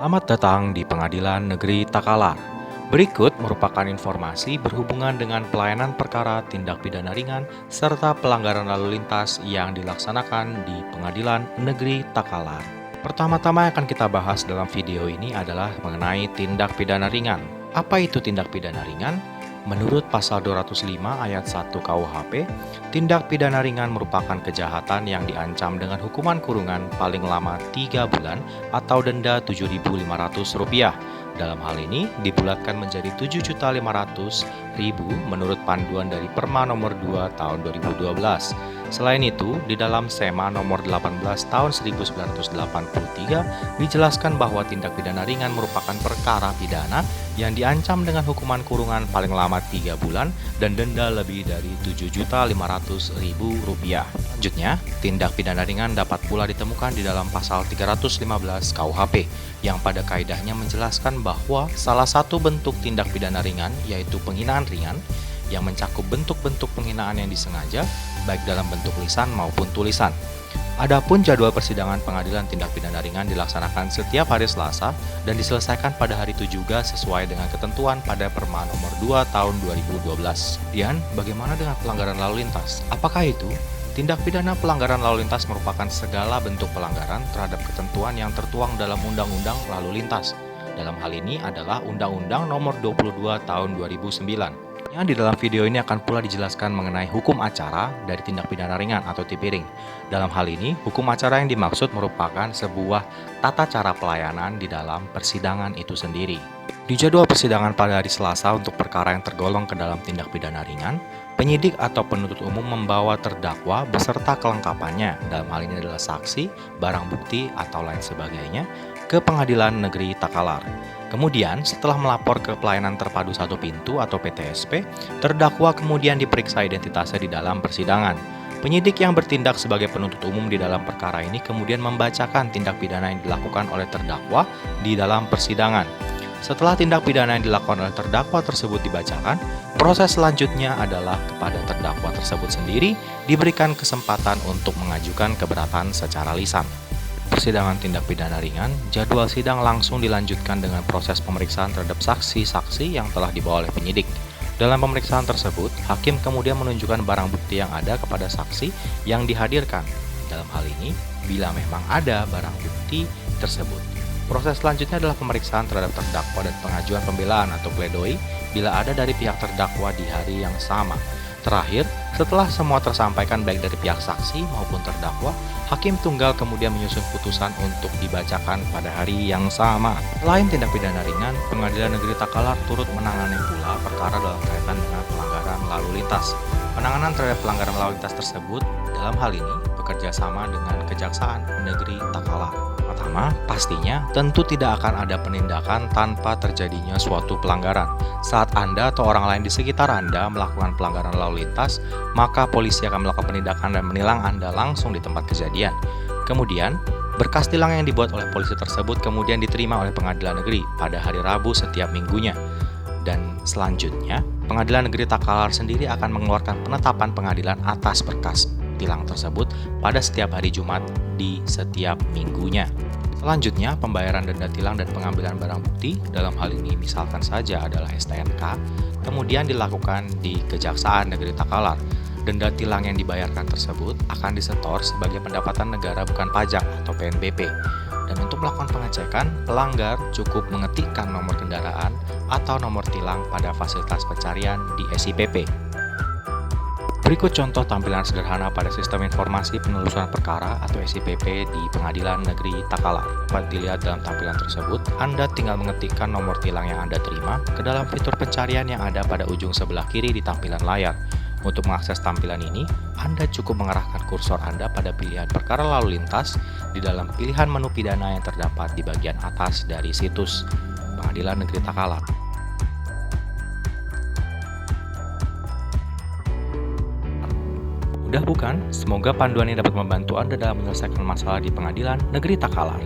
Selamat datang di Pengadilan Negeri Takalar. Berikut merupakan informasi berhubungan dengan pelayanan perkara tindak pidana ringan serta pelanggaran lalu lintas yang dilaksanakan di Pengadilan Negeri Takalar. Pertama-tama yang akan kita bahas dalam video ini adalah mengenai tindak pidana ringan. Apa itu tindak pidana ringan? Menurut pasal 205 ayat 1 KUHP, tindak pidana ringan merupakan kejahatan yang diancam dengan hukuman kurungan paling lama 3 bulan atau denda Rp7.500. Dalam hal ini dibulatkan menjadi Rp7.500.000 menurut panduan dari Perma nomor 2 tahun 2012. Selain itu, di dalam SEMA nomor 18 tahun 1983 dijelaskan bahwa tindak pidana ringan merupakan perkara pidana yang diancam dengan hukuman kurungan paling lama 3 bulan dan denda lebih dari Rp7.500.000. Selanjutnya, tindak pidana ringan dapat pula ditemukan di dalam pasal 315 KUHP yang pada kaidahnya menjelaskan bahwa salah satu bentuk tindak pidana ringan yaitu penghinaan ringan yang mencakup bentuk-bentuk penghinaan yang disengaja baik dalam bentuk lisan maupun tulisan. Adapun jadwal persidangan pengadilan tindak pidana ringan dilaksanakan setiap hari Selasa dan diselesaikan pada hari itu juga sesuai dengan ketentuan pada Perma nomor 2 tahun 2012. Kemudian, bagaimana dengan pelanggaran lalu lintas? Apakah itu? Tindak pidana pelanggaran lalu lintas merupakan segala bentuk pelanggaran terhadap ketentuan yang tertuang dalam Undang-Undang Lalu Lintas. Dalam hal ini adalah Undang-Undang Nomor 22 Tahun 2009. Yang di dalam video ini akan pula dijelaskan mengenai hukum acara dari tindak pidana ringan atau tipiring. Dalam hal ini, hukum acara yang dimaksud merupakan sebuah tata cara pelayanan di dalam persidangan itu sendiri. Di jadwal persidangan pada hari Selasa untuk perkara yang tergolong ke dalam tindak pidana ringan, penyidik atau penuntut umum membawa terdakwa beserta kelengkapannya, dalam hal ini adalah saksi, barang bukti, atau lain sebagainya, ke Pengadilan Negeri Takalar. Kemudian, setelah melapor ke Pelayanan Terpadu Satu Pintu atau PTSP, terdakwa kemudian diperiksa identitasnya di dalam persidangan. Penyidik yang bertindak sebagai penuntut umum di dalam perkara ini kemudian membacakan tindak pidana yang dilakukan oleh terdakwa di dalam persidangan. Setelah tindak pidana yang dilakukan oleh terdakwa tersebut dibacakan, proses selanjutnya adalah kepada terdakwa tersebut sendiri diberikan kesempatan untuk mengajukan keberatan secara lisan. Persidangan tindak pidana ringan, jadwal sidang langsung dilanjutkan dengan proses pemeriksaan terhadap saksi-saksi yang telah dibawa oleh penyidik. Dalam pemeriksaan tersebut, hakim kemudian menunjukkan barang bukti yang ada kepada saksi yang dihadirkan. Dalam hal ini, bila memang ada barang bukti tersebut. Proses selanjutnya adalah pemeriksaan terhadap terdakwa dan pengajuan pembelaan atau pledoi bila ada dari pihak terdakwa di hari yang sama. Terakhir, setelah semua tersampaikan baik dari pihak saksi maupun terdakwa, hakim tunggal kemudian menyusun putusan untuk dibacakan pada hari yang sama. Selain tindak pidana ringan, Pengadilan Negeri Takalar turut menangani pula perkara dalam kaitan dengan pelanggaran lalu lintas. Penanganan terhadap pelanggaran lalu lintas tersebut dalam hal ini bekerja sama dengan Kejaksaan Negeri Takalar. Pertama, pastinya tentu tidak akan ada penindakan tanpa terjadinya suatu pelanggaran. Saat Anda atau orang lain di sekitar Anda melakukan pelanggaran lalu lintas, maka polisi akan melakukan penindakan dan menilang Anda langsung di tempat kejadian. Kemudian, berkas tilang yang dibuat oleh polisi tersebut kemudian diterima oleh Pengadilan Negeri pada hari Rabu setiap minggunya. Dan selanjutnya, Pengadilan Negeri Takalar sendiri akan mengeluarkan penetapan pengadilan atas berkas tilang tersebut pada setiap hari Jumat di setiap minggunya. Selanjutnya, pembayaran denda tilang dan pengambilan barang bukti, dalam hal ini misalkan saja adalah STNK, kemudian dilakukan di Kejaksaan Negeri Takalar. Denda tilang yang dibayarkan tersebut akan disetor sebagai pendapatan negara bukan pajak atau PNBP. Dan untuk melakukan pengecekan, pelanggar cukup mengetikkan nomor kendaraan atau nomor tilang pada fasilitas pencarian di SIPP. Berikut contoh tampilan sederhana pada Sistem Informasi Penelusuran Perkara atau SIPP di Pengadilan Negeri Takalar. Dapat dilihat dalam tampilan tersebut, Anda tinggal mengetikkan nomor tilang yang Anda terima ke dalam fitur pencarian yang ada pada ujung sebelah kiri di tampilan layar. Untuk mengakses tampilan ini, Anda cukup mengarahkan kursor Anda pada pilihan perkara lalu lintas di dalam pilihan menu pidana yang terdapat di bagian atas dari situs Pengadilan Negeri Takalar. Mudah bukan? Semoga panduan ini dapat membantu Anda dalam menyelesaikan masalah di Pengadilan Negeri Takalar.